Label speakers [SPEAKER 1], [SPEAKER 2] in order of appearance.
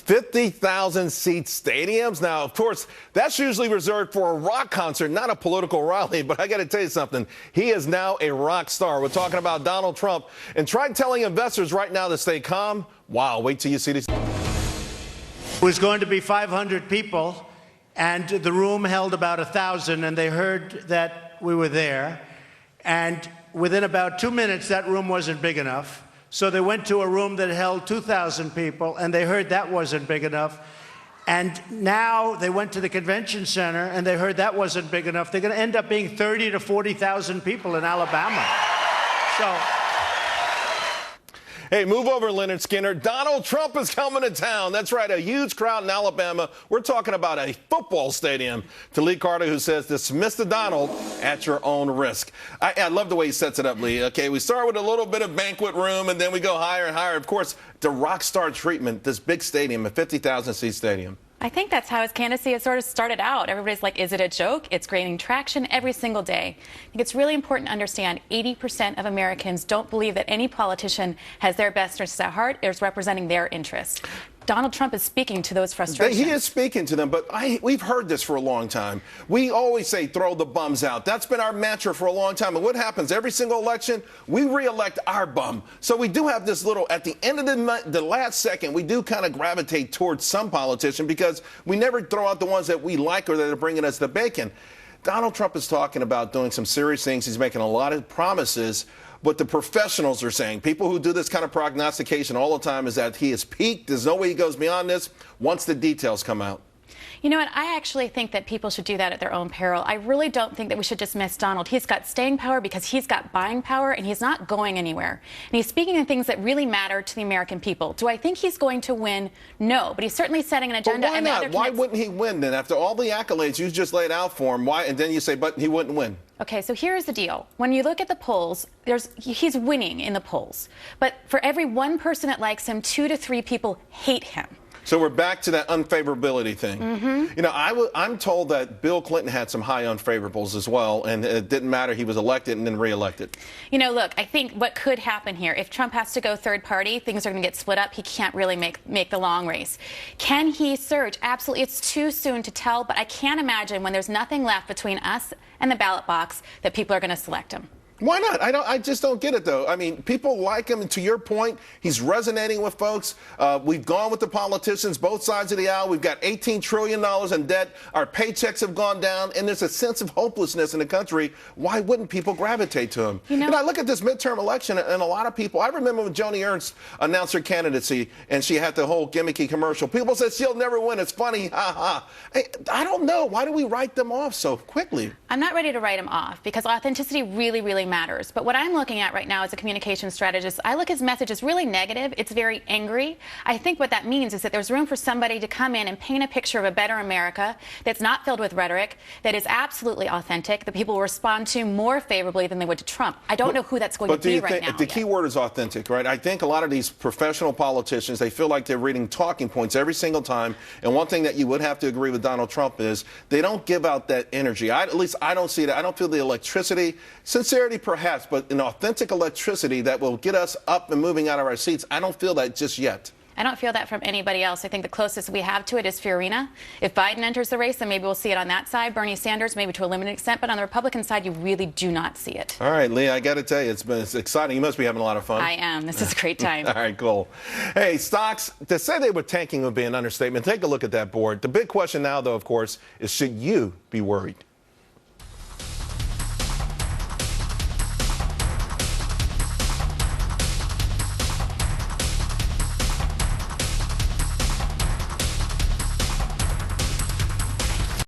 [SPEAKER 1] 50,000 seat stadiums. Now, of course, that's usually reserved for a rock concert, not a political rally. But I got to tell you something. He is now a rock star. We're talking about Donald Trump. And try telling investors right now to stay calm. Wow, wait till you see these.
[SPEAKER 2] It was going to be 500 people, and the room held about 1,000, and they heard that we were there. And within about 2 minutes, that room wasn't big enough. So they went to a room that held 2,000 people, and they heard that wasn't big enough. And now they went to the convention center, and they heard that wasn't big enough. They're going to end up being 30 to 40,000 people in Alabama. So,
[SPEAKER 1] hey, move over, Leonard Skinner. Donald Trump is coming to town. That's right, a huge crowd in Alabama. We're talking about a football stadium. To Lee Carter, who says, dismiss the Donald at your own risk. I love the way he sets it up, Lee. Okay, we start with a little bit of banquet room, and then we go higher and higher. Of course, the rock star treatment, this big stadium, a 50,000-seat stadium.
[SPEAKER 3] I think that's how his candidacy has sort of started out. Everybody's like, is it a joke? It's gaining traction every single day. I think it's really important to understand 80% of Americans don't believe that any politician has their best interests at heart or is representing their interests. Donald Trump is speaking to those frustrations.
[SPEAKER 1] He is speaking to them, but we've heard this for a long time. We always say throw the bums out. That's been our mantra for a long time. And what happens every single election? We re-elect our bum. So we do have this little, at the end of the last second, we do kind of gravitate towards some politician because we never throw out the ones that we like or that are bringing us the bacon. Donald Trump is talking about doing some serious things. He's making a lot of promises. What the professionals are saying, people who do this kind of prognostication all the time, is that he is peaked. There's no way he goes beyond this once the details come out.
[SPEAKER 3] You know what? I actually think that people should do that at their own peril. I really don't think that we should dismiss Donald. He's got staying power because he's got buying power, and he's not going anywhere. And he's speaking of things that really matter to the American people. Do I think he's going to win? No. But he's certainly setting an agenda.
[SPEAKER 1] But why not? Why wouldn't he win then? After all the accolades you just laid out for him, why? And then you say, but he wouldn't win.
[SPEAKER 3] Okay, so here's the deal. When you look at the polls, he's winning in the polls. But for every one person that likes him, 2 to 3 people hate him.
[SPEAKER 1] So we're back to that unfavorability thing.
[SPEAKER 3] Mm-hmm.
[SPEAKER 1] You know, I'm told that Bill Clinton had some high unfavorables as well, and it didn't matter. He was elected and then reelected.
[SPEAKER 3] You know, look, I think what could happen here, if Trump has to go third party, things are going to get split up. He can't really make the long race. Can he surge? Absolutely. It's too soon to tell, but I can't imagine when there's nothing left between us and the ballot box that people are going to select him.
[SPEAKER 1] Why not? I just don't get it, though. I mean, people like him, and to your point, he's resonating with folks. We've gone with the politicians, both sides of the aisle. We've got $18 trillion in debt. Our paychecks have gone down, and there's a sense of hopelessness in the country. Why wouldn't people gravitate to him? You know, I look at this midterm election, and a lot of people, I remember when Joni Ernst announced her candidacy, and she had the whole gimmicky commercial. People said she'll never win. It's funny. Ha ha. Hey, I don't know. Why do we write them off so quickly?
[SPEAKER 3] I'm not ready to write him off because authenticity really, really matters. But what I'm looking at right now as a communication strategist, I look at his message as really negative. It's very angry. I think what that means is that there's room for somebody to come in and paint a picture of a better America that's not filled with rhetoric, that is absolutely authentic, that people will respond to more favorably than they would to Trump. I don't know who that's going to be right now.
[SPEAKER 1] The key word is authentic, right? I think a lot of these professional politicians, they feel like they're reading talking points every single time. And one thing that you would have to agree with Donald Trump is they don't give out that energy. At least I don't see that. I don't feel the electricity, sincerity perhaps, but an authentic electricity that will get us up and moving out of our seats. I don't feel that just yet.
[SPEAKER 3] I don't feel that from anybody else. I think the closest we have to it is Fiorina. If Biden enters the race, then maybe we'll see it on that side. Bernie Sanders, maybe to a limited extent. But on the Republican side, you really do not see it.
[SPEAKER 1] All right, Lee, I got to tell you, it's exciting. You must be having a lot of fun.
[SPEAKER 3] I am. This is a great time.
[SPEAKER 1] All right, cool. Hey, stocks, to say they were tanking would be an understatement. Take a look at that board. The big question now, though, of course, is should you be worried?